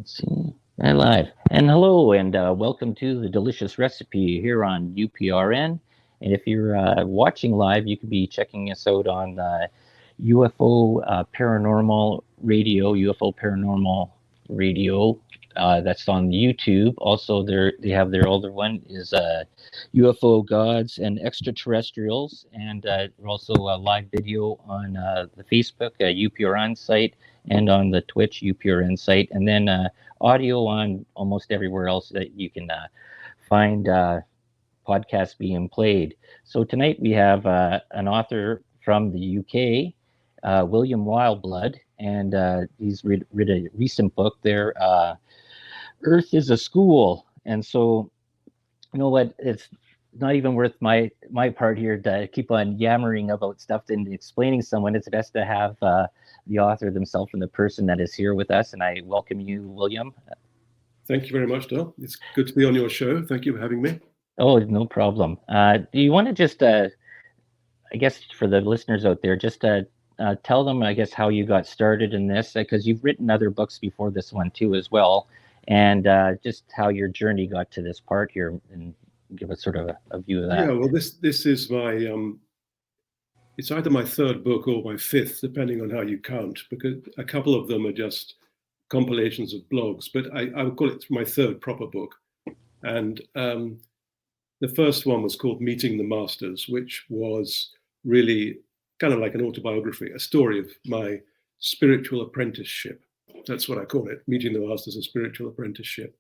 See, and live. And hello, and welcome to the Delicious Recipe here on UPRN. And if you're watching live, you could be checking us out on UFO Paranormal Radio, UFO Paranormal Radio. That's on YouTube. Also, they have their older one is UFO Gods and Extraterrestrials, and also a live video on the Facebook UPRN site and on the Twitch UPRN site, and then audio on almost everywhere else that you can find podcasts being played. So tonight we have an author from the UK, William Wildblood, and he's read a recent book there, Earth is a School. And so, you know what, it's not even worth my part here to keep on yammering about stuff and explaining someone. It's best to have the author themselves and the person that is here with us. And I welcome you, William. Thank you very much, Del. It's good to be on your show. Thank you for having me. Oh, no problem. Do you want to just, I guess for the listeners out there, just tell them, I guess, how you got started in this, because you've written other books before this one too as well, and just how your journey got to this part here, and give us sort of a view of that. Yeah, well, this is my, it's either my third book or my fifth, depending on how you count, because a couple of them are just compilations of blogs, but I would call it my third proper book. And the first one was called Meeting the Masters, which was really kind of like an autobiography, a story of my spiritual apprenticeship. That's what I call it, Meeting the Masters, a spiritual apprenticeship.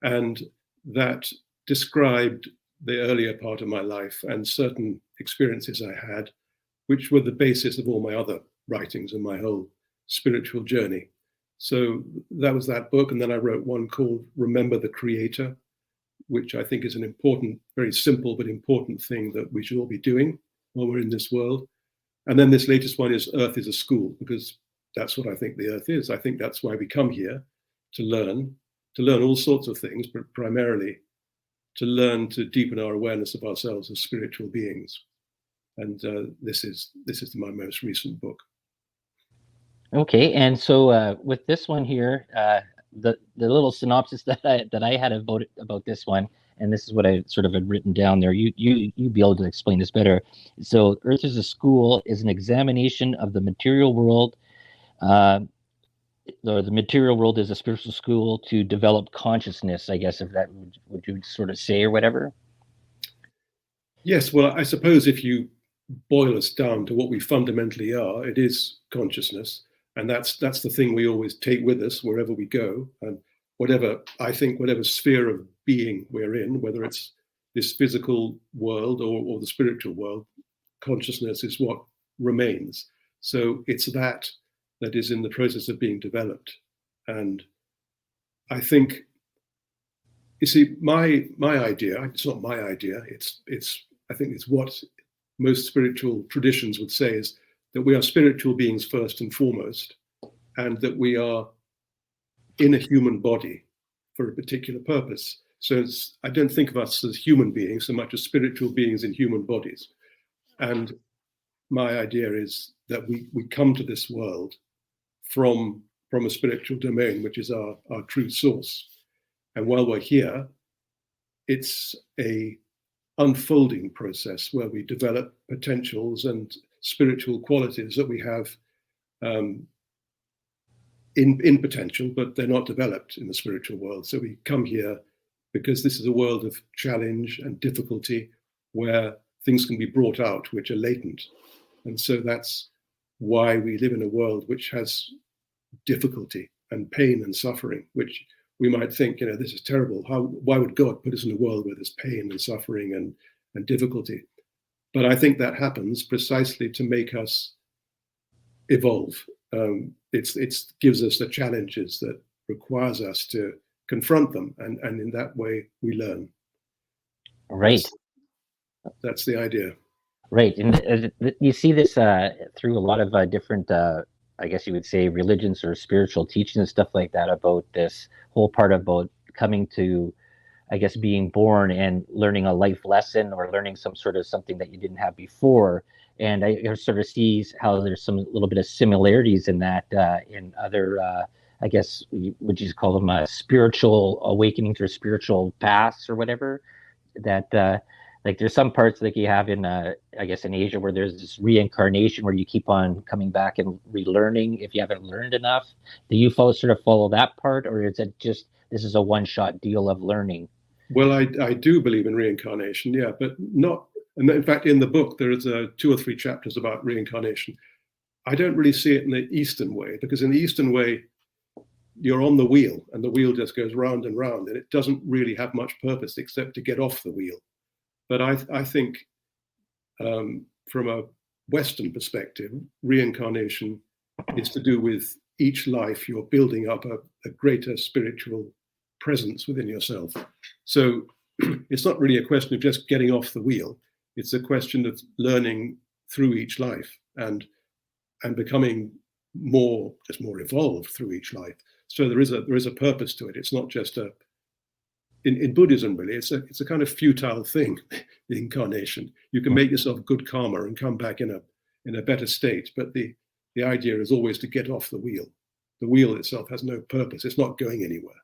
And that described the earlier part of my life and certain experiences I had, which were the basis of all my other writings and my whole spiritual journey. So that was that book. And then I wrote one called Remember the Creator, which I think is an important, very simple but important thing that we should all be doing while we're in this world. And then this latest one is Earth is a School, because that's what I think the Earth is. I think that's why we come here, to learn all sorts of things, but primarily to learn to deepen our awareness of ourselves as spiritual beings. And this is my most recent book. Okay, and so with this one here, the little synopsis that I had about this one, and this is what I sort of had written down there. You be able to explain this better. So, Earth is a School is an examination of the material world. Or the material world is a spiritual school to develop consciousness, I guess, if that would you sort of say, or whatever. Yes, well, I suppose if you boil us down to what we fundamentally are, it is consciousness. And that's the thing we always take with us wherever we go. And whatever sphere of being we're in, whether it's this physical world or the spiritual world, consciousness is what remains. So it's that is in the process of being developed. And I think, you see, my idea, it's not my idea, I think it's what most spiritual traditions would say, is that we are spiritual beings first and foremost, and that we are in a human body for a particular purpose. So I don't think of us as human beings so much as spiritual beings in human bodies. And my idea is that we come to this world from a spiritual domain, which is our true source. And while we're here, it's a unfolding process where we develop potentials and spiritual qualities that we have in potential, but they're not developed in the spiritual world. So we come here because this is a world of challenge and difficulty where things can be brought out which are latent. And so that's why we live in a world which has difficulty and pain and suffering, which we might think, this is terrible. Why would God put us in a world where there's pain and suffering and difficulty? But I think that happens precisely to make us evolve. It gives us the challenges that requires us to confront them, and in that way we learn. Right. That's the idea. Right, and you see this through a lot of different, I guess you would say, religions or spiritual teachings and stuff like that, about this whole part about coming to, I guess, being born and learning a life lesson or learning some sort of something that you didn't have before. And I sort of see how there's some little bit of similarities in that in other I guess, would you call them spiritual awakenings or spiritual paths or whatever? That like there's some parts like you have in I guess in Asia where there's this reincarnation where you keep on coming back and relearning if you haven't learned enough. Do you follow that part, or is it just this is a one-shot deal of learning? Well, I do believe in reincarnation, yeah, but not. And in fact, in the book, there is 2 or 3 chapters about reincarnation. I don't really see it in the Eastern way, because in the Eastern way, you're on the wheel and the wheel just goes round and round, and it doesn't really have much purpose except to get off the wheel. But I think from a Western perspective, reincarnation is to do with each life you're building up a greater spiritual presence within yourself. So it's not really a question of just getting off the wheel. It's a question of learning through each life and becoming more evolved through each life. So there is a purpose to it. It's not just in Buddhism, really, it's a kind of futile thing, the incarnation. You can make yourself good karma and come back in a better state, but the idea is always to get off the wheel. The wheel itself has no purpose. It's not going anywhere.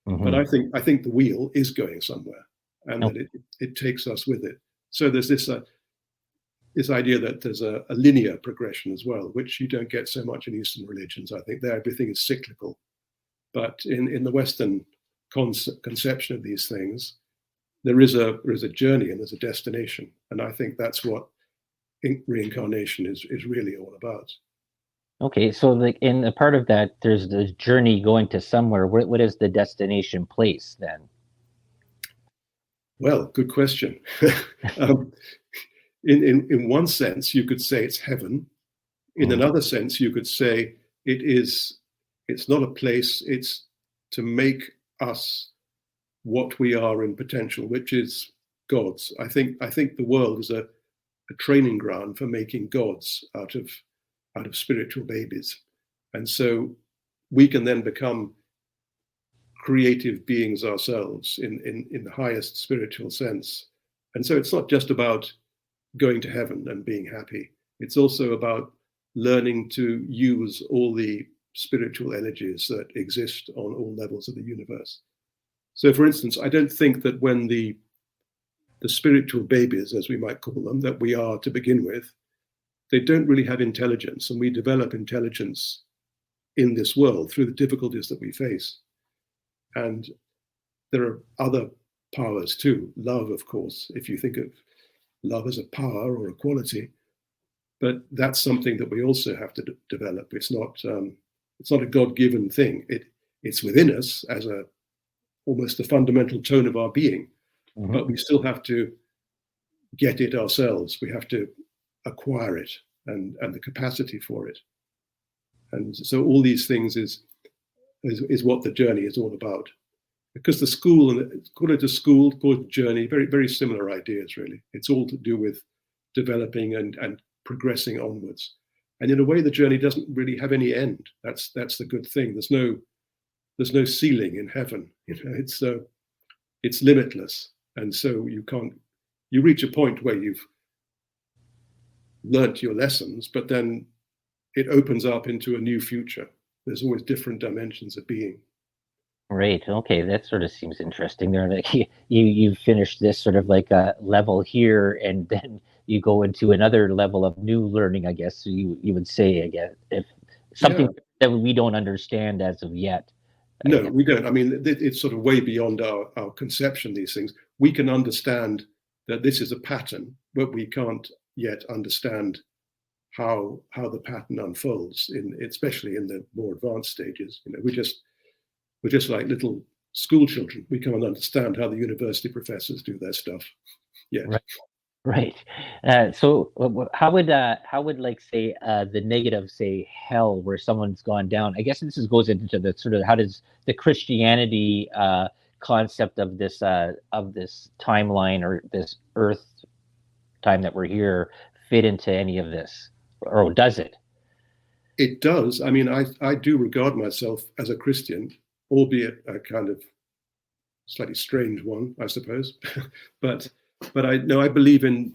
Mm-hmm. But I think the wheel is going somewhere, and that it takes us with it. So there's this idea that there's a linear progression as well, which you don't get so much in Eastern religions. I think there everything is cyclical, but in the Western conception of these things, there is a journey and there's a destination, and I think that's what reincarnation is really all about. Okay, so like in a part of that, there's the journey going to somewhere. What is the destination place then? Well, good question. In one sense, you could say it's heaven. In another sense, you could say it's not a place. It's to make us what we are in potential, which is gods. I think the world is a training ground for making gods out of spiritual babies, and so we can then become creative beings ourselves in the highest spiritual sense. And so it's not just about going to heaven and being happy. It's also about learning to use all the spiritual energies that exist on all levels of the universe. So, for instance, I don't think that when the spiritual babies, as we might call them, that we are to begin with, they don't really have intelligence, and we develop intelligence in this world through the difficulties that we face. And there are other powers too. Love, of course, if you think of love as a power or a quality, but that's something that we also have to develop. It's not a God-given thing. It's within us as almost a fundamental tone of our being, but we still have to get it ourselves. We have to acquire it and the capacity for it. And so all these things is what the journey is all about. Because the school, and call it a school, call it a journey, very, very similar ideas, really. It's all to do with developing and progressing onwards. And in a way, the journey doesn't really have any end. That's the good thing. There's no ceiling in heaven. It's limitless. And so you reach a point where you've learnt your lessons, but then it opens up into a new future. There's always different dimensions of being. Right. Okay. That sort of seems interesting. There, like you finish this sort of like a level here, and then you go into another level of new learning. I guess you would say, I guess, if something that we don't understand as of yet. No, we don't. I mean, it's sort of way beyond our conception. These things we can understand that this is a pattern, but we can't yet understand how the pattern unfolds, especially in the more advanced stages. We're just like little school children. We can't understand how the university professors do their stuff yet. Right. So how would like say the negative, say hell, where someone's gone down? I guess goes into the sort of how does the Christianity concept of this timeline or this Earth time that we're here fit into any of this, or does it? It does. I mean, I do regard myself as a Christian, albeit a kind of slightly strange one, I suppose. but I believe in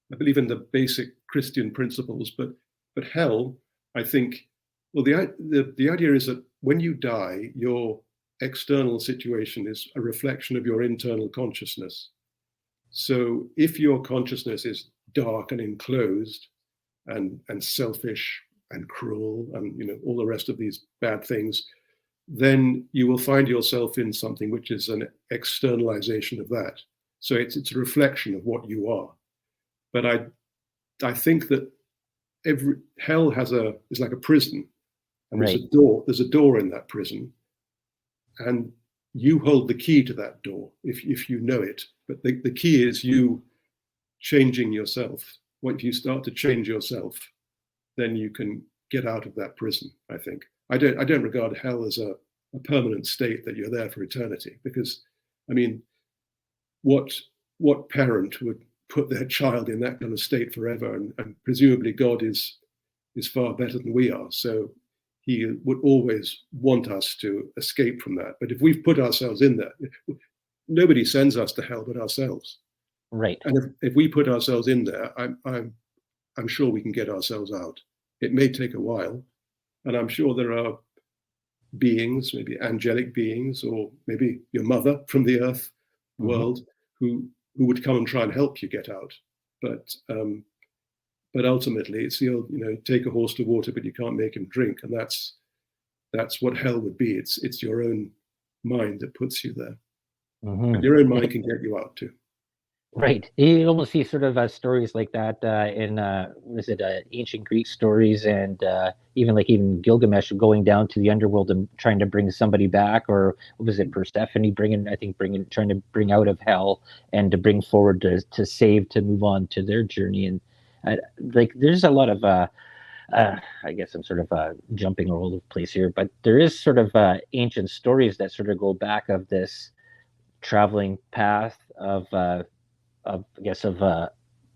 the basic Christian principles. But hell, I think, well, the idea is that when you die, your external situation is a reflection of your internal consciousness. So if your consciousness is dark and enclosed and selfish and cruel and all the rest of these bad things, then you will find yourself in something which is an externalization of that. So it's a reflection of what you are. But I think that every hell is like a prison, and Right. There's a door in that prison, and you hold the key to that door if you know it. But the key is you changing yourself. Once you start to change yourself, then you can get out of that prison. I think I don't regard hell as a permanent state that you're there for eternity, because I mean, what parent would put their child in that kind of state forever? And presumably God is far better than we are, so he would always want us to escape from that. But if we've put ourselves in there, nobody sends us to hell but ourselves. Right. And if we put ourselves in there, I'm sure we can get ourselves out. It may take a while, and I'm sure there are beings, maybe angelic beings, or maybe your mother from the earth world, who would come and try and help you get out. But ultimately, it's the old, take a horse to water, but you can't make him drink, and that's what hell would be. It's your own mind that puts you there, and your own mind can get you out too. Right. You almost see sort of stories like that in ancient Greek stories, and even Gilgamesh going down to the underworld and trying to bring somebody back, or what was it, Persephone trying to bring out of hell and to bring forward to move on to their journey. And there's a lot of I guess I'm sort of jumping all over the place here, but there is sort of ancient stories that sort of go back of this traveling path of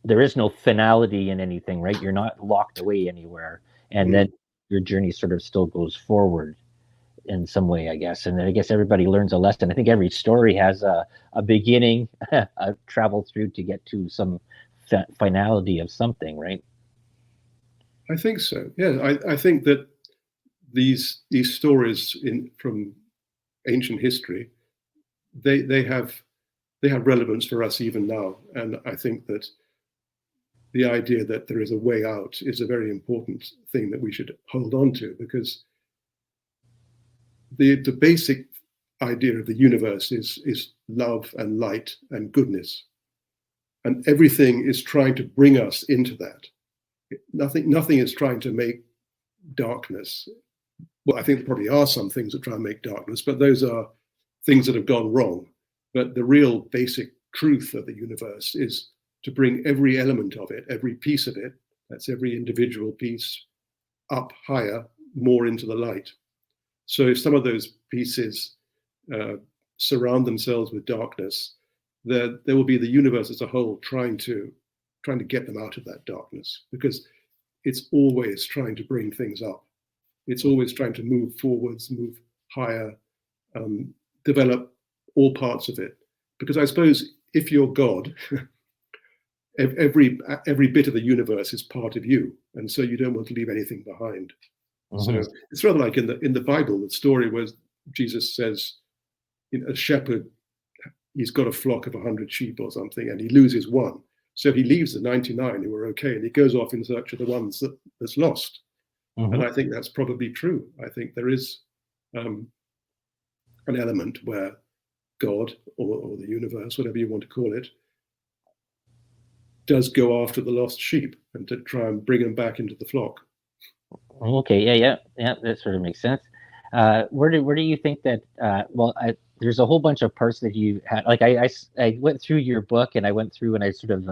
there is no finality in anything, right? You're not locked away anywhere, and then your journey sort of still goes forward in some way, I guess. And then I guess everybody learns a lesson. I think every story has a beginning, a travel through to get to some finality of something, right? I think so. Yeah, I think that these stories from ancient history, they have relevance for us even now. And I think that the idea that there is a way out is a very important thing that we should hold on to, because the basic idea of the universe is love and light and goodness. And everything is trying to bring us into that. Nothing is trying to make darkness. Well, I think there probably are some things that try and make darkness, but those are things that have gone wrong. But the real basic truth of the universe is to bring every element of it, every piece of it, that's every individual piece, up higher, more into the light. So if some of those pieces surround themselves with darkness, there will be the universe as a whole trying to get them out of that darkness, because it's always trying to bring things up. It's always trying to move forwards, move higher, develop all parts of it. Because I suppose if you're God, every bit of the universe is part of you, and so you don't want to leave anything behind. So it's rather like in the Bible, the story where Jesus says, a shepherd, he's got a flock of 100 sheep or something, and he loses one. So he leaves the 99 who are okay, and he goes off in search of the ones that's lost. And I think that's probably true. I think there is an element where God or the universe, whatever you want to call it, does go after the lost sheep and to try and bring them back into the flock. Okay, yeah, that sort of makes sense. Where do you think that? There's a whole bunch of parts that you had. Like I went through your book, and I went through and I sort of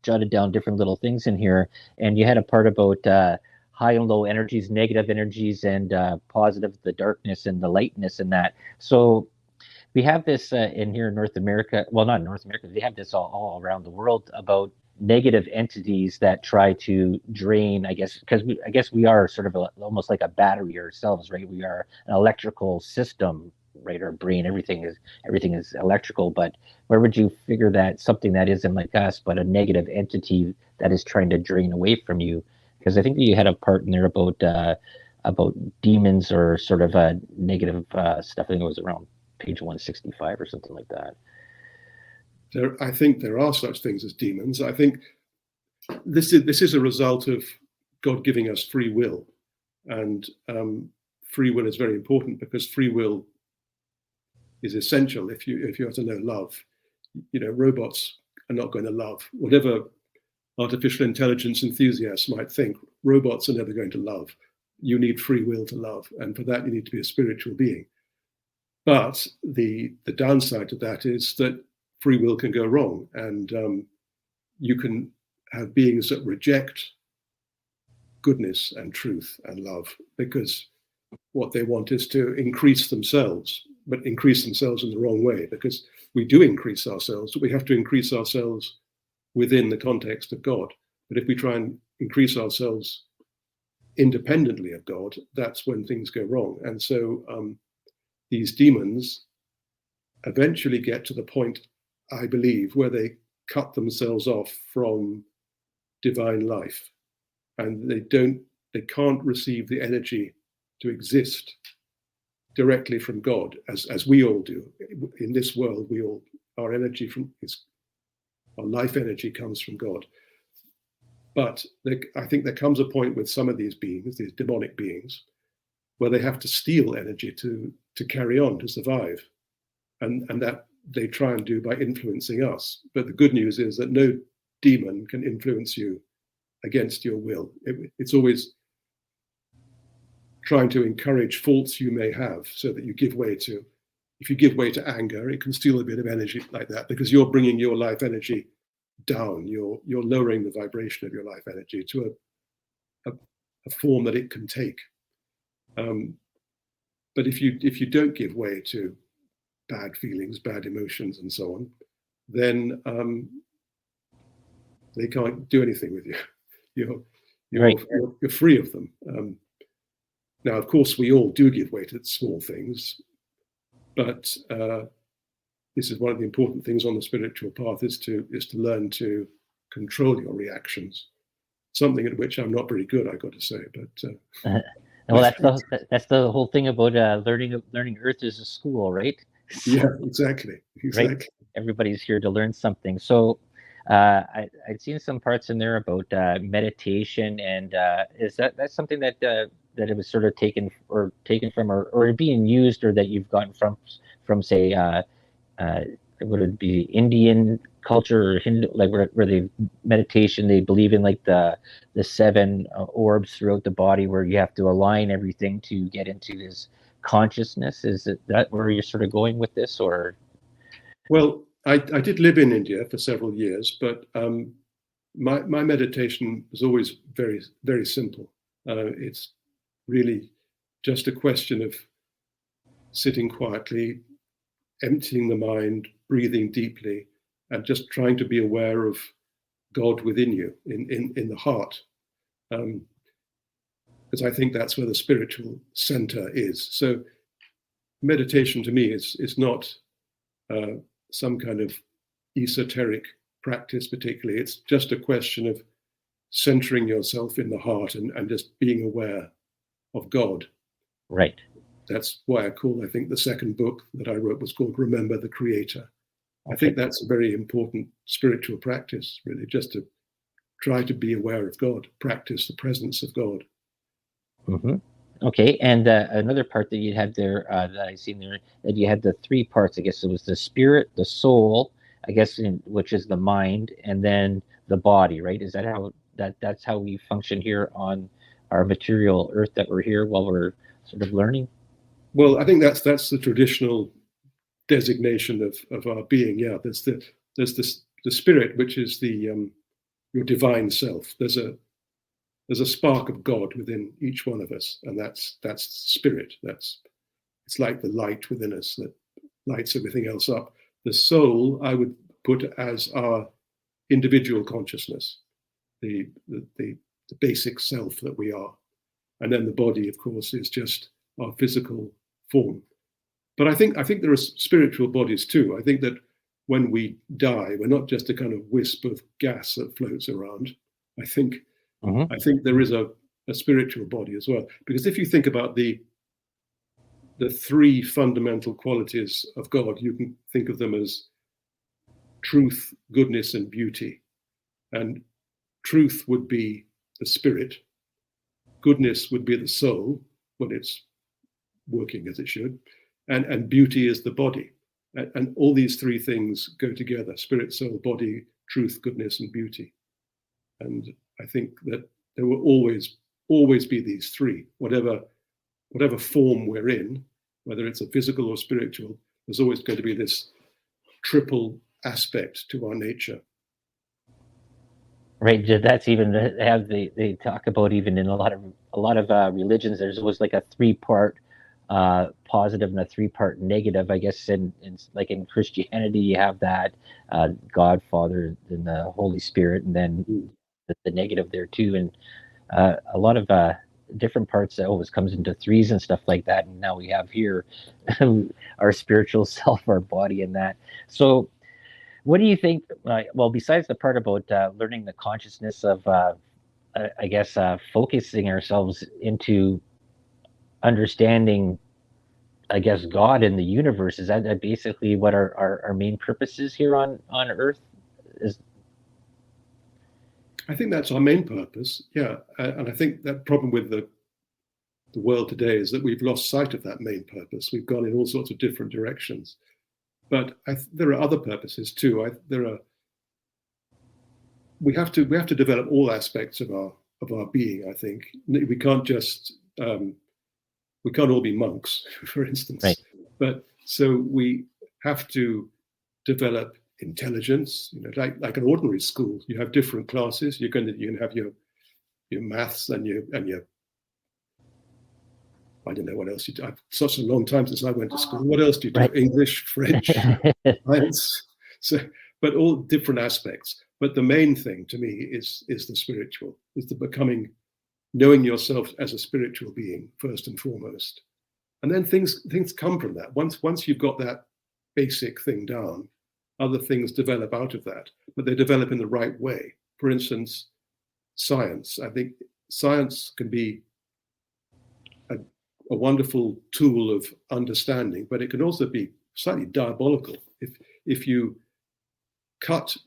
jotted down different little things in here, and you had a part about high and low energies, negative energies, and positive, the darkness and the lightness, and that. So we have this in here in North America. Well, not in North America. We have this all around the world about negative entities that try to drain, I guess, because we are sort of almost like a battery ourselves, right? We are an electrical system, right? Our brain, everything is electrical. But where would you figure that something that isn't like us, but a negative entity that is trying to drain away from you? Because I think that you had a part in there about about demons or sort of negative stuff. I think it was around page 165 or something like that. I think there are such things as demons. I think this is a result of God giving us free will, and free will is very important because free will is essential if you are to know love. Robots are not going to love. Whatever artificial intelligence enthusiasts might think, robots are never going to love. You need free will to love, and for that you need to be a spiritual being. But the downside to that is that free will can go wrong, and you can have beings that reject goodness and truth and love because what they want is to increase themselves, but increase themselves in the wrong way, because we do increase ourselves, but we have to increase ourselves within the context of God. But if we try and increase ourselves independently of God, that's when things go wrong. And so these demons eventually get to the point, I believe, where they cut themselves off from divine life, and they can't receive the energy to exist directly from God, as we all do. In this world, our energy our life energy comes from God. But I think there comes a point with some of these beings, these demonic beings, where they have to steal energy to carry on, to survive. And that they try and do by influencing us. But the good news is that no demon can influence you against your will. It's always trying to encourage faults you may have so that you give way to. If you give way to anger, it can steal a bit of energy like that, because you're bringing your life energy down. You're lowering the vibration of your life energy to a form that it can take. But if you don't give way to bad feelings, bad emotions, and so on, then they can't do anything with you. You're free of them. Now, of course, we all do give way to small things, but this is one of the important things on the spiritual path: is to learn to control your reactions. Something at which I'm not very good, I got to say. But well, that's the whole thing about learning Earth is a school, right? Yeah, exactly. Right? Everybody's here to learn something. So I'd seen some parts in there about meditation, and is that's something that it was sort of taken from or being used, or that you've gotten from say would it be Indian culture or Hindu, like where they meditation, they believe in like the 7 orbs throughout the body, where you have to align everything to get into this consciousness? Is it that where you're sort of going with this, or? Well, I did live in India for several years, but my meditation was always very, very simple. It's really just a question of sitting quietly, emptying the mind, breathing deeply, and just trying to be aware of God within you, in the heart. Because I think that's where the spiritual center is. So meditation to me is not some kind of esoteric practice particularly. It's just a question of centering yourself in the heart and just being aware of God. Right. That's why I think the second book that I wrote was called Remember the Creator. Okay. I think that's a very important spiritual practice, really, just to try to be aware of God, practice the presence of God. Mm-hmm. Okay, and another part that you had there that I seen there, that you had the 3 parts. I guess it was the spirit, the soul, I guess, which is the mind, and then the body. Right? Is that how that's how we function here on our material Earth, that we're here while we're sort of learning? Well, I think that's the traditional designation of our being. Yeah, there's the spirit, which is your divine self. There's a spark of God within each one of us, and that's spirit. It's like the light within us that lights everything else up. The soul, I would put as our individual consciousness, the basic self that we are, and then the body, of course, is just our physical form. But I think there are spiritual bodies too. I think that when we die, we're not just a kind of wisp of gas that floats around. I think there is a a spiritual body as well. Because if you think about the three fundamental qualities of God, you can think of them as truth, goodness, and beauty. And truth would be the spirit, goodness would be the soul when it's working as it should, and beauty is the body. And all these three things go together: spirit, soul, body, truth, goodness, and beauty. And I think that there will always be these three, whatever form we're in, whether it's a physical or spiritual, there's always going to be this triple aspect to our nature. Right, that's even they talk about, even in a lot of religions, there's always like a three-part positive and a three-part negative. I guess in like in Christianity, you have that God, Father, and the Holy Spirit, and then the negative there too. And a lot of different parts that always comes into threes and stuff like that. And now we have here our spiritual self, our body, and that. So what do you think? Well, besides the part about learning the consciousness of, I guess, focusing ourselves into understanding, I guess, God and the universe, is that basically what our main purpose is here on Earth? I think that's our main purpose, yeah. And I think that problem with the world today is that we've lost sight of that main purpose. We've gone in all sorts of different directions. But there are other purposes too. We have to develop all aspects of our being. I think we can't just we can't all be monks, for instance. Right. But so we have to develop intelligence. Like an ordinary school, you have different classes. You can have your maths and your I don't know what else you do. Such a long time since I went to school. What else do you do? Right. English, French, science. So, but all different aspects. But the main thing to me is the spiritual, is the becoming, knowing yourself as a spiritual being first and foremost. And then things come from that. Once you've got that basic thing down, other things develop out of that, but they develop in the right way. For instance, science. I think science can be a wonderful tool of understanding, but it can also be slightly diabolical if you cut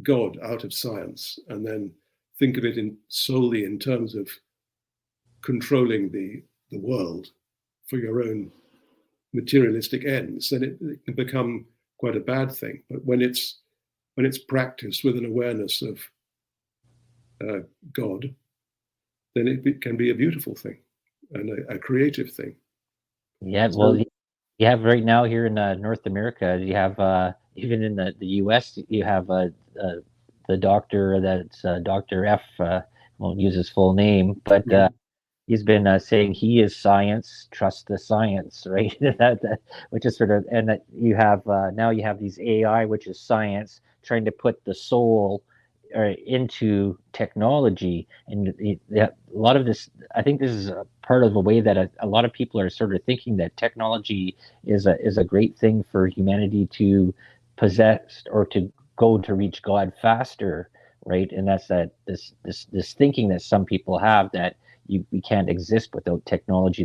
God out of science and then think of it solely in terms of controlling the world for your own materialistic ends. Then it can become quite a bad thing. But when it's practiced with an awareness of God, then it can be a beautiful thing and a creative thing. Yeah, well, you have right now here in North America, you have even in the US, you have the doctor that's Dr. F. Won't use his full name, but he's been saying he is science, trust the science, right? Which is sort of, and that you have now you have these AI, which is science, trying to put the soul into technology. And a lot of this, I think this is a part of the way that a lot of people are sort of thinking that technology is a great thing for humanity to possess or to go to reach God faster, right? And that's this thinking that some people have, that we can't exist without technology,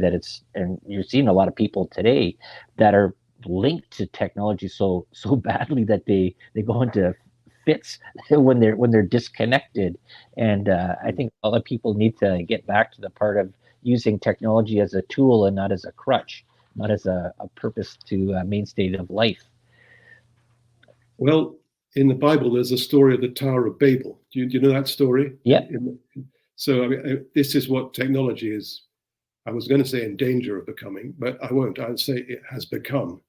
and you're seeing a lot of people today that are linked to technology so badly that they go into fits when they're disconnected. And I think a lot of people need to get back to the part of using technology as a tool and not as a crutch, not as a purpose to mainstay of life. Well, in the Bible, there's a story of the Tower of Babel. Do you know that story? Yeah. So I mean, this is what technology is. I was going to say in danger of becoming, but I won't. I'll say it has become.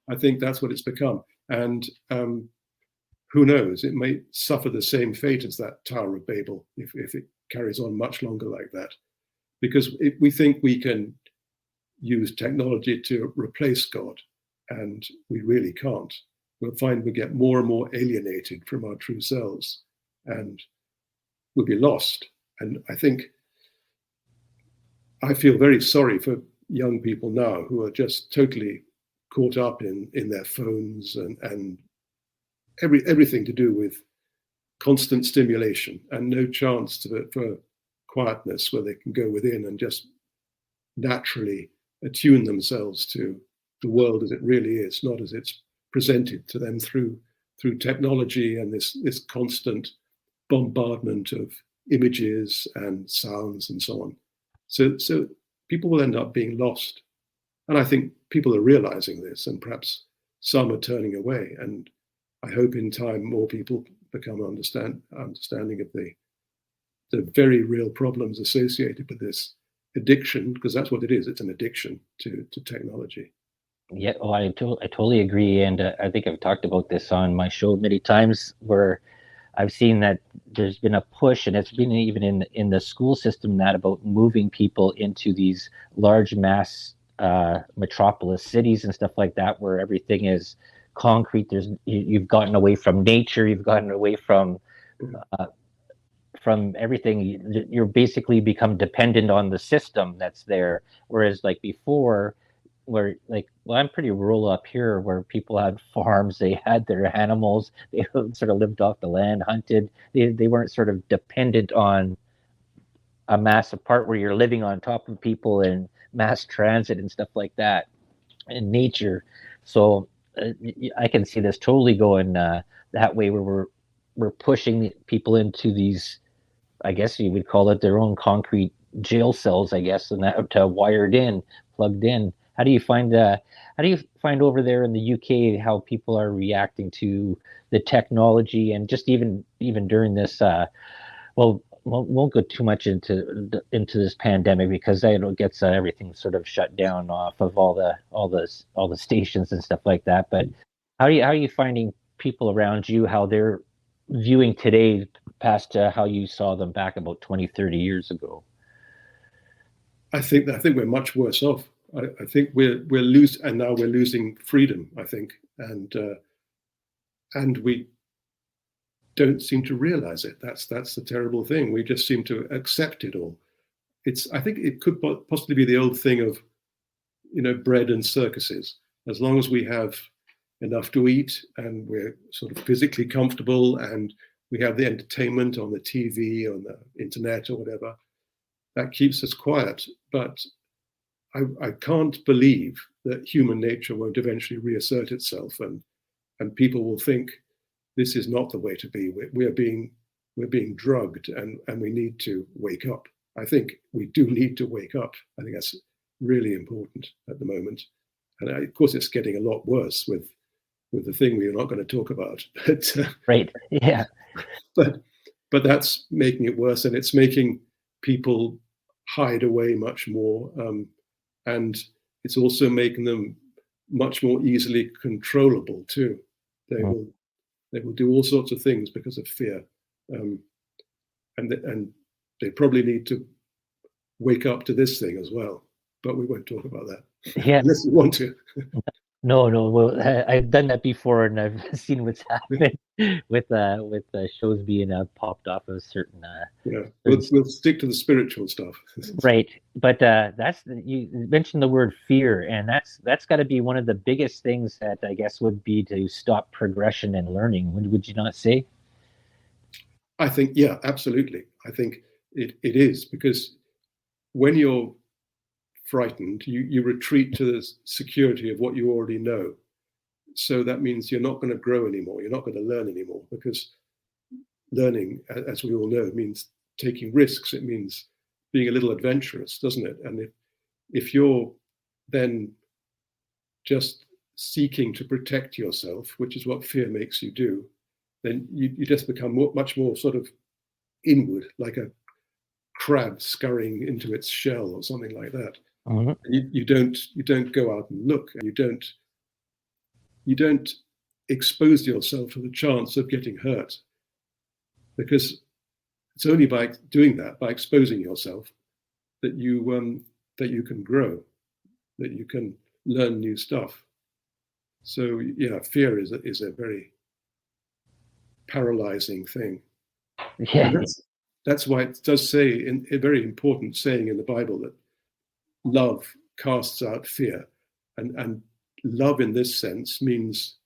I think that's what it's become. And who knows? It may suffer the same fate as that Tower of Babel if it carries on much longer like that. Because we think we can use technology to replace God, and we really can't. We'll find we get more and more alienated from our true selves, and we'll be lost. And I think I feel very sorry for young people now who are just totally caught up in their phones and everything to do with constant stimulation and no chance for quietness where they can go within and just naturally attune themselves to the world as it really is, not as it's presented to them through technology and this constant bombardment of images and sounds and so on. So people will end up being lost. And I think people are realizing this, and perhaps some are turning away. And I hope in time more people become understanding of the very real problems associated with this addiction, because that's what it is. It's an addiction to technology. Yeah, oh, I totally agree, and I think I've talked about this on my show many times, where I've seen that there's been a push, and it's been even in the school system, that about moving people into these large mass metropolis cities and stuff like that, where everything is concrete. You've gotten away from nature, you've gotten away from everything. You're basically become dependent on the system that's there. Whereas like before, where like, well, I'm pretty rural up here, where people had farms, they had their animals, they sort of lived off the land, hunted. They weren't sort of dependent on a massive part where you're living on top of people and mass transit and stuff like that in nature. So I can see this totally going that way, where we're pushing people into these, I guess you would call it, their own concrete jail cells, I guess, and that wired in, plugged in. How do you find over there in the UK how people are reacting to the technology, and just even during this? Well, won't go too much into this pandemic, because it gets everything sort of shut down off of all the stations and stuff like that. But how are you finding people around you, how they're viewing today past how you saw them back about 20, 30 years ago? I think we're much worse off. I think we're losing freedom, I think, and we don't seem to realize it. That's the terrible thing. We just seem to accept it all. I think it could possibly be the old thing of, bread and circuses. As long as we have enough to eat and we're sort of physically comfortable and we have the entertainment on the TV, on the internet or whatever, that keeps us quiet. But I can't believe that human nature won't eventually reassert itself, and people will think this is not the way to be. We're being drugged, and we need to wake up. I think we do need to wake up. I think that's really important at the moment. And of course, it's getting a lot worse with the thing we're not going to talk about. But, right. Yeah. But that's making it worse, and it's making people hide away much more. And it's also making them much more easily controllable too. They will do all sorts of things because of fear, and they probably need to wake up to this thing as well. But we won't talk about that. Yeah. Unless you want to. No. Well, I've done that before, and I've seen what's happened with shows being popped off of certain. We'll stick to the spiritual stuff. Right, but you mentioned the word fear, and that's got to be one of the biggest things that I guess would be to stop progression and learning. Would you not say? I think, yeah, absolutely. I think it is, because when you're frightened, you retreat to the security of what you already know. So that means you're not going to grow anymore. You're not going to learn anymore, because learning, as we all know, means taking risks. It means being a little adventurous, doesn't it? And if you're then just seeking to protect yourself, which is what fear makes you do, then you just become much more sort of inward, like a crab scurrying into its shell or something like that. Mm-hmm. You don't go out and look, and you don't expose yourself to the chance of getting hurt, because it's only by doing that, by exposing yourself, that you can grow, that you can learn new stuff. So yeah, fear is a very paralyzing thing. Yeah. And that's why it does say a very important saying in the Bible that love casts out fear, and love in this sense means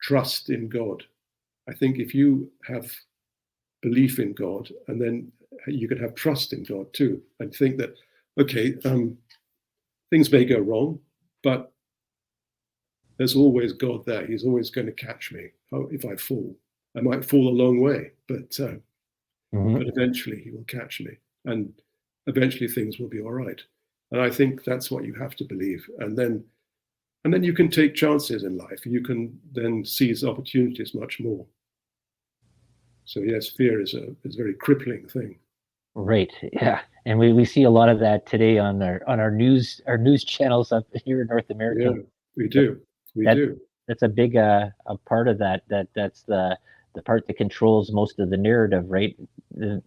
trust in God. I think if you have belief in God and then you can have trust in God too, and think that, okay, things may go wrong, but there's always God there. He's always going to catch me if I fall. I might fall a long way, but eventually he will catch me, and eventually things will be all right. And I think that's what you have to believe. And then you can take chances in life. You can then seize opportunities much more. So yes, fear is a very crippling thing. Right. Yeah. And we see a lot of that today on our news channels up here in North America. Yeah, we do. We do. That's a big a part of that's the part that controls most of the narrative, right? And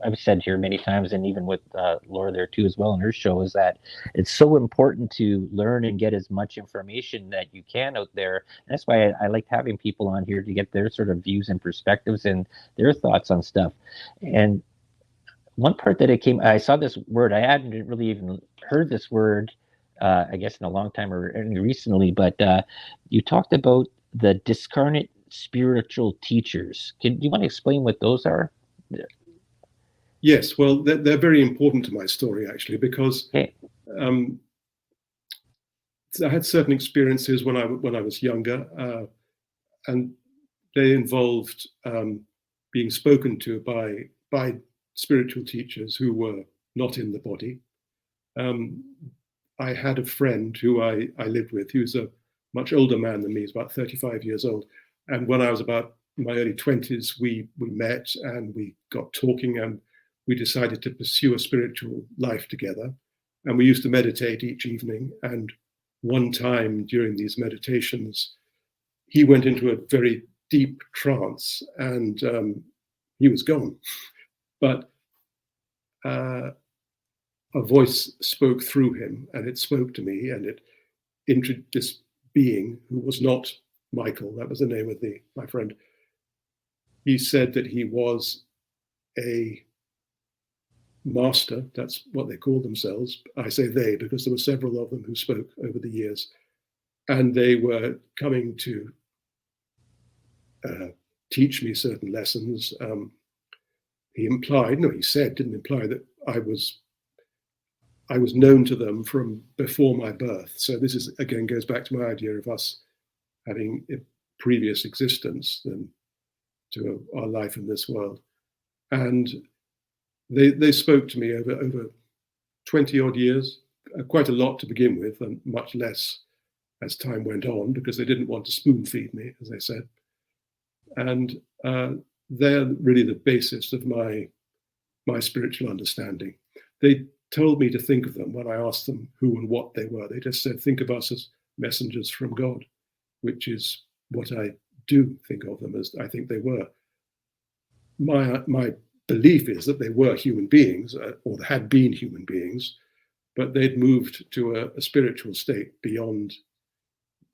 I've said here many times, and even with Laura there too as well in her show, is that it's so important to learn and get as much information that you can out there. And that's why I like having people on here to get their sort of views and perspectives and their thoughts on stuff. And one part that I saw this word, I hadn't really even heard this word, I guess in a long time or recently, but you talked about the discarnate spiritual teachers. Do you want to explain what those are? Yes, well, they're very important to my story, actually, because I had certain experiences when I was younger, and they involved being spoken to by spiritual teachers who were not in the body. I had a friend who I lived with. He was a much older man than me. He's about 35 years old. And when I was about in my early 20s, we met and we got talking, and we decided to pursue a spiritual life together. And we used to meditate each evening. And one time during these meditations, he went into a very deep trance, and he was gone. But a voice spoke through him, and it spoke to me, and it introduced this being who was not Michael. That was the name of my friend. He said that he was a master. That's what they called themselves. I say they because there were several of them who spoke over the years, and they were coming to teach me certain lessons. He said, didn't imply that I was known to them from before my birth. So this is, again, goes back to my idea of us having a previous existence than to our life in this world. And they spoke to me over 20 odd years, quite a lot to begin with, and much less as time went on, because they didn't want to spoon feed me, as they said. And they're really the basis of my spiritual understanding. They told me to think of them when I asked them who and what they were. They just said, think of us as messengers from God, which is what I do think of them as. I think they were. My belief is that they were human beings, or had been human beings, but they'd moved to a spiritual state beyond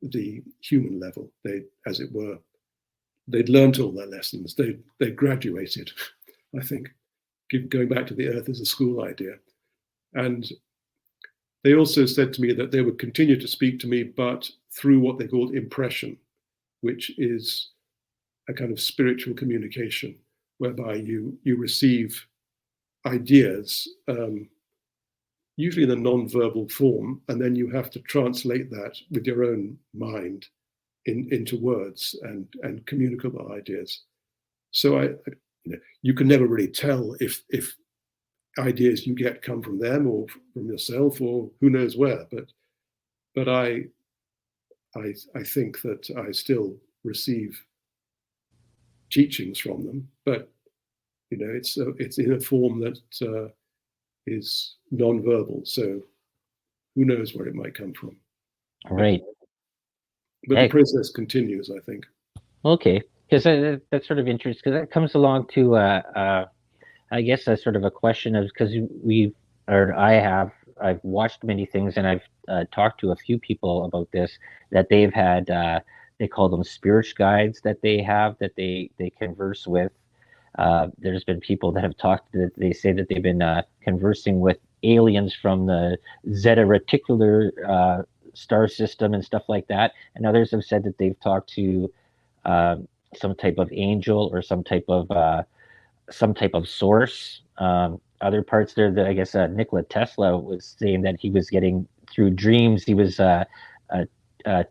the human level. They, as it were, they'd learnt all their lessons. They graduated, I think, going back to the earth as a school idea. And they also said to me that they would continue to speak to me, but through what they called impression, which is a kind of spiritual communication, whereby you receive ideas, usually in a non-verbal form, and then you have to translate that with your own mind into words and communicable ideas. So you can never really tell if ideas you get come from them or from yourself or who knows where. But I think that I still receive teachings from them, but it's in a form that is non-verbal. So who knows where it might come from? Right. But the process continues, I think. Okay, because that's sort of interesting, because that comes along to I guess a sort of a question of, because I've watched many things, and I've talked to a few people about this, that they've had they call them spirit guides that they have, that they converse with. There's been people that have talked that they say that they've been conversing with aliens from the Zeta Reticular star system and stuff like that, and others have said that they've talked to some type of angel or some type of some type of source. Other parts there that I guess Nikola Tesla was saying that he was getting through dreams. He was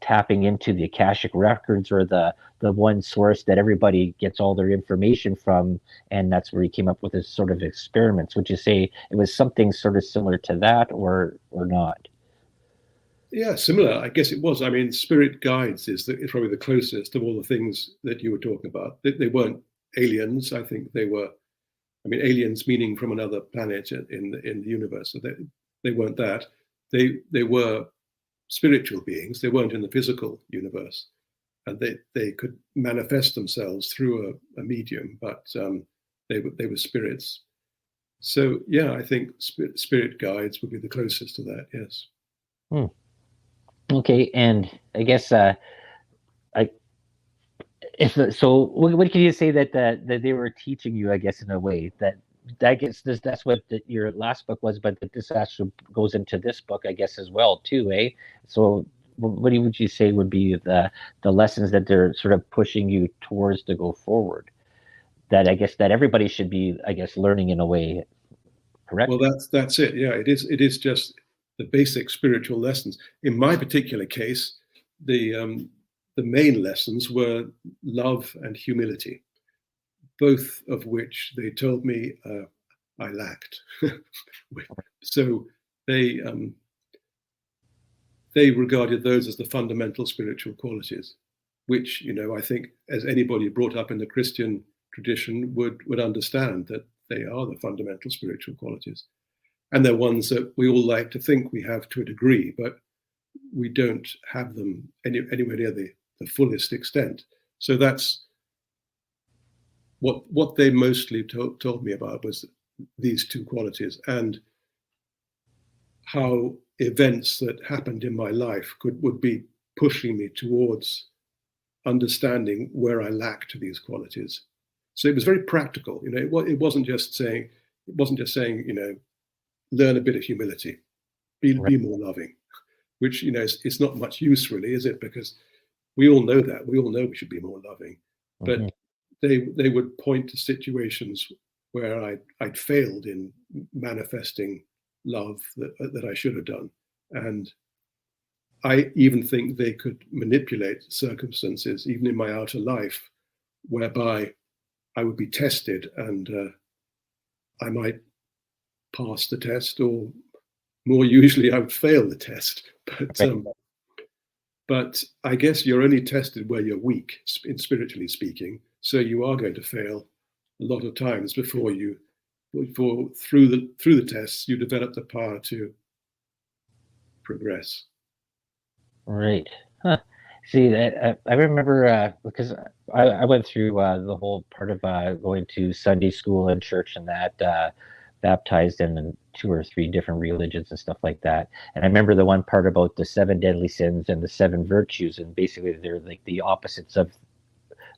tapping into the Akashic records, or the one source that everybody gets all their information from, and that's where he came up with his sort of experiments. Would you say it was something sort of similar to that, or not? Yeah, similar. I guess it was. I mean, spirit guides is probably the closest of all the things that you were talking about. They weren't aliens. I think they were. I mean, aliens meaning from another planet in the universe. So they weren't that. They were spiritual beings. They weren't in the physical universe, and they could manifest themselves through a medium, but they were spirits. So yeah, I think spirit guides would be the closest to that. Yes. Hmm. Okay, and I guess I if so, what can you say that they were teaching you? I guess in a way that gets this. That's what your last book was, but that this actually goes into this book, I guess, as well too, eh? So, what would you say would be the lessons that they're sort of pushing you towards to go forward? That I guess that everybody should be, I guess, learning in a way, correct? Well, that's it. Yeah, it is just the basic spiritual lessons. In my particular case, the main lessons were love and humility, both of which they told me I lacked. So they regarded those as the fundamental spiritual qualities, which I think as anybody brought up in the Christian tradition would understand, that they are the fundamental spiritual qualities, and they're ones that we all like to think we have to a degree, but we don't have them anywhere near the fullest extent. So that's what they mostly told me about, was these two qualities, and how events that happened in my life would be pushing me towards understanding where I lacked these qualities. So it was very practical. It wasn't just saying, learn a bit of humility, be more loving, which it's not much use really, is it? Because we all know that. We all know we should be more loving, but they would point to situations where I'd failed in manifesting love that I should have done, and I even think they could manipulate circumstances, even in my outer life, whereby I would be tested, and I might pass the test, or more usually I would fail the test. But I guess you're only tested where you're weak, spiritually speaking. So you are going to fail a lot of times before through the tests you develop the power to progress. Right. Huh. See that I remember because I went through the whole part of going to Sunday school and church, and that baptized in 2 or 3 different religions and stuff like that. And I remember the one part about the 7 deadly sins and the 7 virtues, and basically they're like the opposites of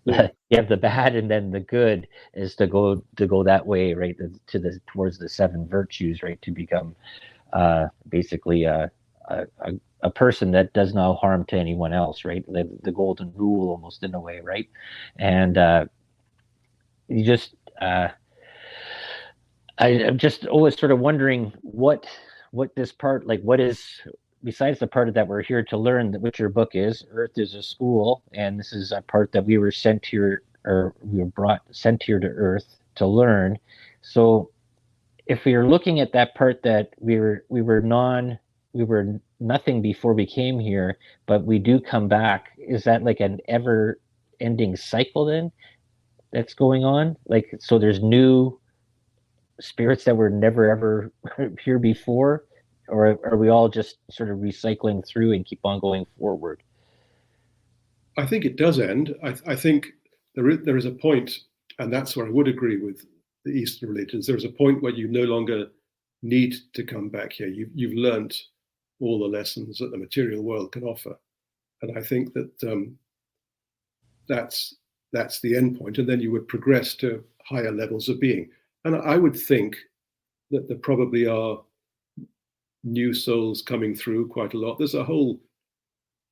you have the bad, and then the good is to go that way, right? Towards the 7 virtues, right? To become basically a person that does no harm to anyone else, right? The golden rule, almost, in a way, right? And you just I'm just always sort of wondering what this part, like, what is, besides the part that we're here to learn, that which your book is, Earth is a School, and this is a part that we were sent here, or we were sent here to Earth to learn. So if we are looking at that part that we were nothing before we came here, but we do come back, is that like an ever ending cycle then that's going on? Like, so there's new spirits that were never ever here before, or are we all just sort of recycling through and keep on going forward? I think it does end. I think there is a point, and that's where I would agree with the Eastern religions. There is a point where you no longer need to come back here. You've learned all the lessons that the material world can offer, and I think that that's the end point, and then you would progress to higher levels of being. And I would think that there probably are new souls coming through quite a lot. There's a whole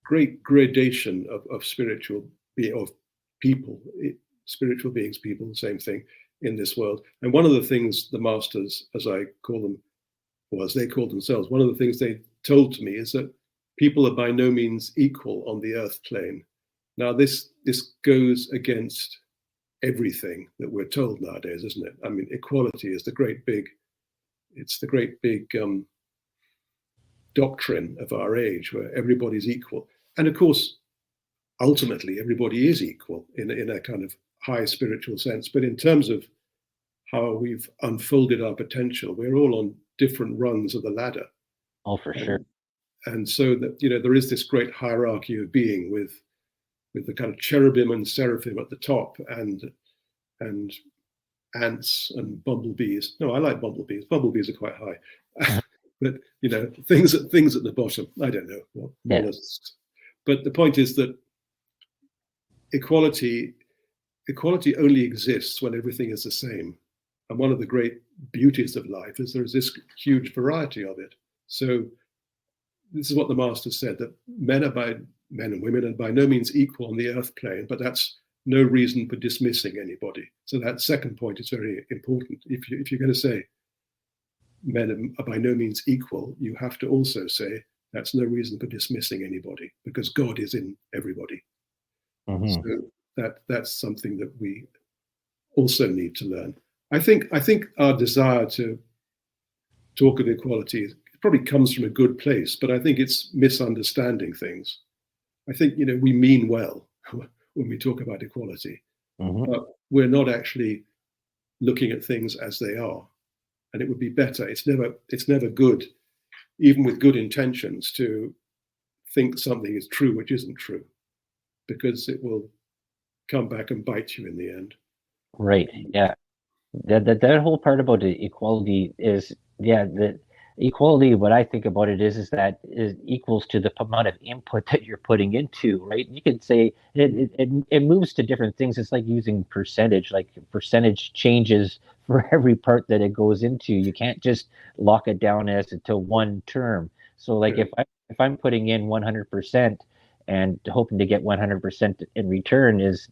great gradation of spiritual being, of people, spiritual beings, people, same thing. in this world. And one of the things the masters, as I call them, or as they call themselves, one of the things they told to me is that people are by no means equal on the earth plane. Now, this goes against everything that we're told nowadays, isn't it? I mean, equality is the great big doctrine of our age, where everybody's equal. And of course, ultimately, everybody is equal in a kind of high spiritual sense. But in terms of how we've unfolded our potential, we're all on different rungs of the ladder. Oh, for sure. And so that, there is this great hierarchy of being with the kind of cherubim and seraphim at the top, and ants and bumblebees. No, I like bumblebees. Bumblebees are quite high. But things at the bottom. I don't know what mollusks. But the point is that equality only exists when everything is the same. And one of the great beauties of life is there's this huge variety of it. So this is what the master said, that men and women are by no means equal on the earth plane, but that's no reason for dismissing anybody. So that second point is very important. If you're going to say men are by no means equal, you have to also say that's no reason for dismissing anybody, because God is in everybody. Mm-hmm. So that's something that we also need to learn. I think our desire to talk of equality probably comes from a good place, but I think it's misunderstanding things. I think we mean well when we talk about equality, mm-hmm. but we're not actually looking at things as they are. And it would be better. It's never good, even with good intentions, to think something is true which isn't true, because it will come back and bite you in the end. Right. Yeah. That whole part about the equality is, the equality, what I think about it is that it equals to the amount of input that you're putting into, right? You could say it moves to different things. It's like using percentage, like percentage changes for every part that it goes into. You can't just lock it down as to one term. So like if I'm putting in 100% and hoping to get 100% in return, is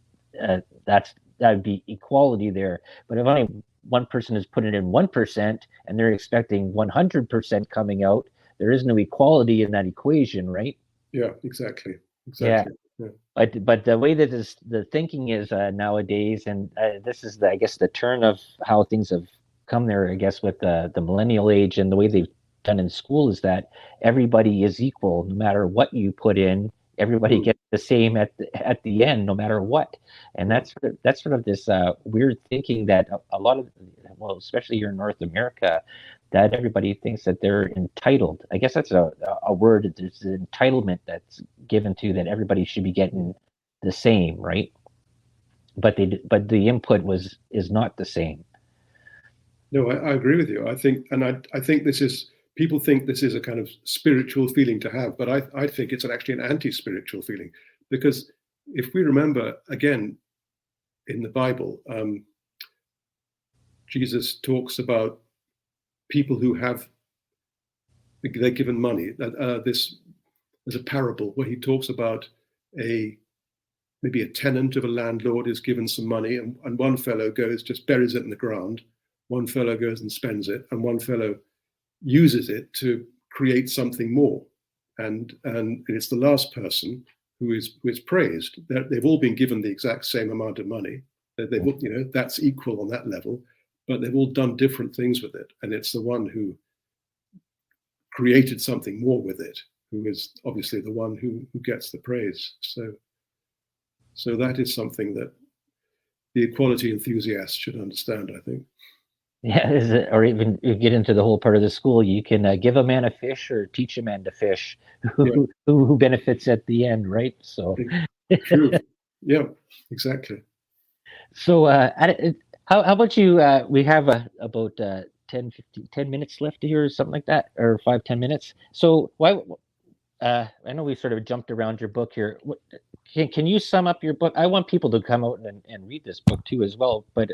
that'd be equality there. But if one person is putting in 1% and they're expecting 100% coming out, there is no equality in that equation, right? Yeah, exactly. Yeah. But the way that the thinking is nowadays, and this is I guess the turn of how things have come there, I guess, with the millennial age and the way they've done in school, is that everybody is equal no matter what you put in. Everybody gets the same at the end, no matter what. And that's sort of this weird thinking that a lot of, well, especially here in North America, that everybody thinks that they're entitled. I guess that's a word. There's an entitlement that's given to that everybody should be getting the same, right? But the input is not the same. No, I agree with you. I think this is. People think this is a kind of spiritual feeling to have, but I think it's actually an anti-spiritual feeling, because if we remember again in the Bible, Jesus talks about people who they're given money. There's a parable where he talks about maybe a tenant of a landlord is given some money, and one fellow goes, just buries it in the ground. One fellow goes and spends it, and one fellow uses it to create something more, and it's the last person who is praised. They've all been given the exact same amount of money. They've that's equal on that level, but they've all done different things with it, and it's the one who created something more with it who is obviously the one who gets the praise. So that is something that the equality enthusiast should understand, I think. Yeah, or even you get into the whole part of the school, you can give a man a fish or teach a man to fish, who benefits at the end, right? So true. Yeah, exactly. So how about you? We have about 10 minutes left here, or something like that, or 5-10 minutes. So why? I know we sort of jumped around your book here. Can you sum up your book? I want people to come out and read this book too as well, but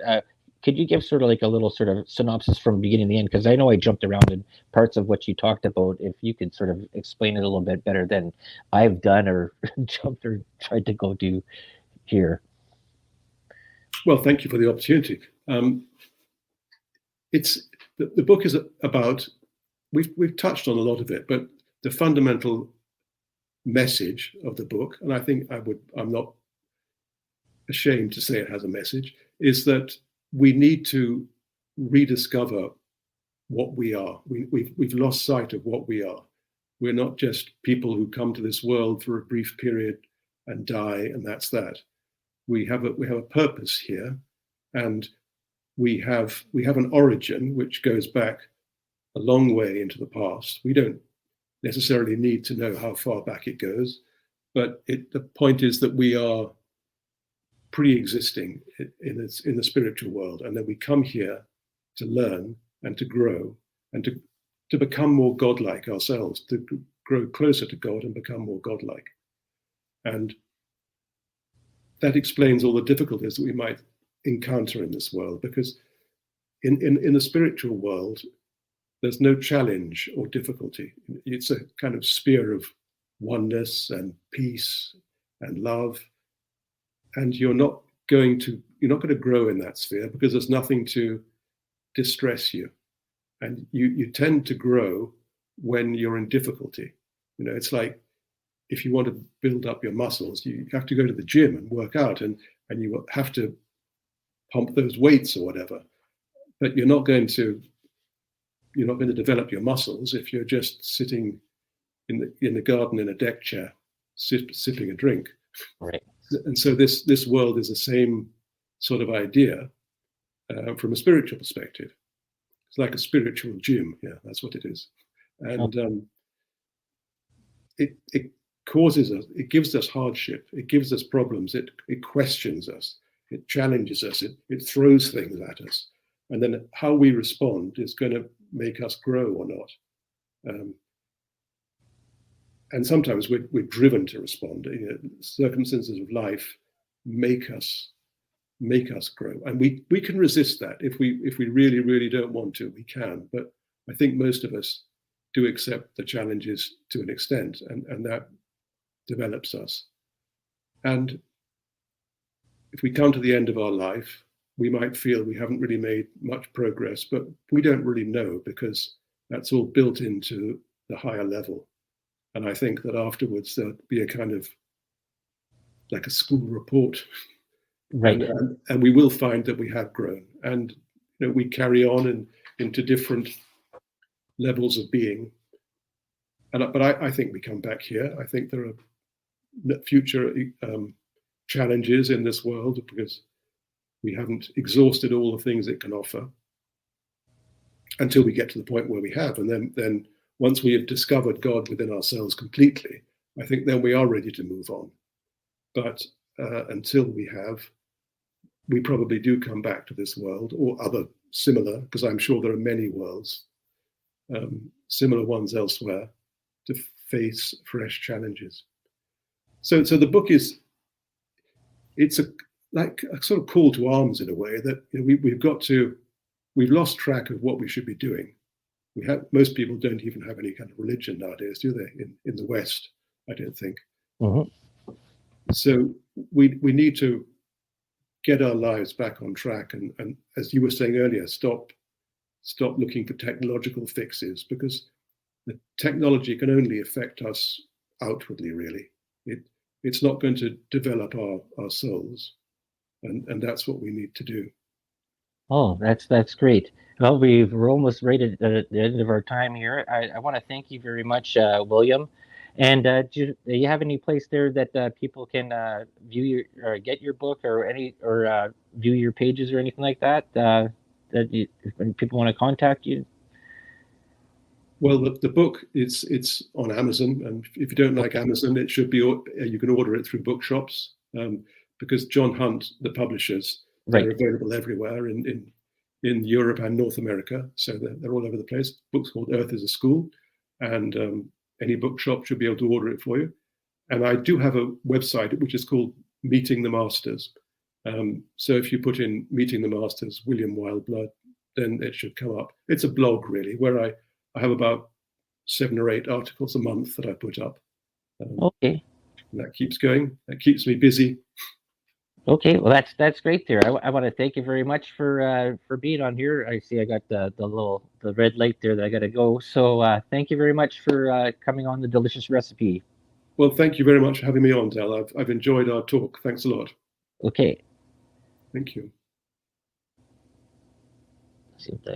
could you give sort of like a little sort of synopsis from beginning to the end? Because I know I jumped around in parts of what you talked about. If you could sort of explain it a little bit better than I've done or jumped or tried to go do here. Well, thank you for the opportunity. It's the book is about. We've touched on a lot of it, but the fundamental message of the book, and I think I'm not ashamed to say it has a message, is that we need to rediscover what we are. We've lost sight of what we are. We're not just people who come to this world for a brief period and die, and that's that. We have a purpose here, and we have an origin which goes back a long way into the past. We don't necessarily need to know how far back it goes, but the point is that we are pre-existing in the spiritual world, and then we come here to learn and to grow and to become more godlike ourselves, to grow closer to God and become more godlike. And that explains all the difficulties that we might encounter in this world, because in the spiritual world, there's no challenge or difficulty. It's a kind of sphere of oneness and peace and love. And you're not going to grow in that sphere because there's nothing to distress you. And you tend to grow when you're in difficulty. It's like if you want to build up your muscles, you have to go to the gym and work out, and you have to pump those weights or whatever. But you're not going to develop your muscles if you're just sitting in the garden in a deck chair, sipping a drink. Right. And so this world is the same sort of idea from a spiritual perspective. It's like a spiritual gym. Yeah, that's what it is. And it causes us, it gives us hardship, it gives us problems, it questions us, it challenges us, it throws things at us. And then how we respond is going to make us grow or not. And sometimes we're driven to respond. Circumstances of life make us grow, and we can resist that if we really, really don't want to. We can, but I think most of us do accept the challenges to an extent, and that develops us. And if we come to the end of our life, we might feel we haven't really made much progress, but we don't really know, because that's all built into the higher level. And I think that afterwards there'll be a kind of like a school report, right? And we will find that we have grown, and we carry on into different levels of being. But I think we come back here. I think there are future challenges in this world because we haven't exhausted all the things it can offer until we get to the point where we have. And then once we have discovered God within ourselves completely, I think then we are ready to move on. But until we have, we probably do come back to this world or other similar, because I'm sure there are many worlds, similar ones elsewhere, to face fresh challenges. So the book it's like a sort of call to arms in a way that we've lost track of what we should be doing. Most people don't even have any kind of religion nowadays, do they? In the West, I don't think. Mm-hmm. So we need to get our lives back on track, and as you were saying earlier, stop looking for technological fixes, because the technology can only affect us outwardly, really. It's not going to develop our souls, and that's what we need to do. Oh, that's great. Well, we're almost right at the end of our time here. I want to thank you very much, William. And do you have any place there that people can view your or get your book or view your pages or anything like that? If people want to contact you. Well, the book it's on Amazon, and if you don't like Amazon, it should be you can order it through bookshops, because John Hunt, the publishers, they're available everywhere in Europe and North America, so they're all over the place. The book's called Earth is a School, and any bookshop should be able to order it for you. And I do have a website which is called Meeting the Masters. So if you put in Meeting the Masters, William Wildblood, then it should come up. It's a blog, really, where I have about 7 or 8 articles a month that I put up. Okay. And that keeps going. That keeps me busy. Okay, well that's great there. I want to thank you very much for being on here. I see I got the red light there that I got to go. So thank you very much for coming on the Delicious Recipe. Well, thank you very much for having me on, Del. I've enjoyed our talk. Thanks a lot. Okay. Thank you. See if that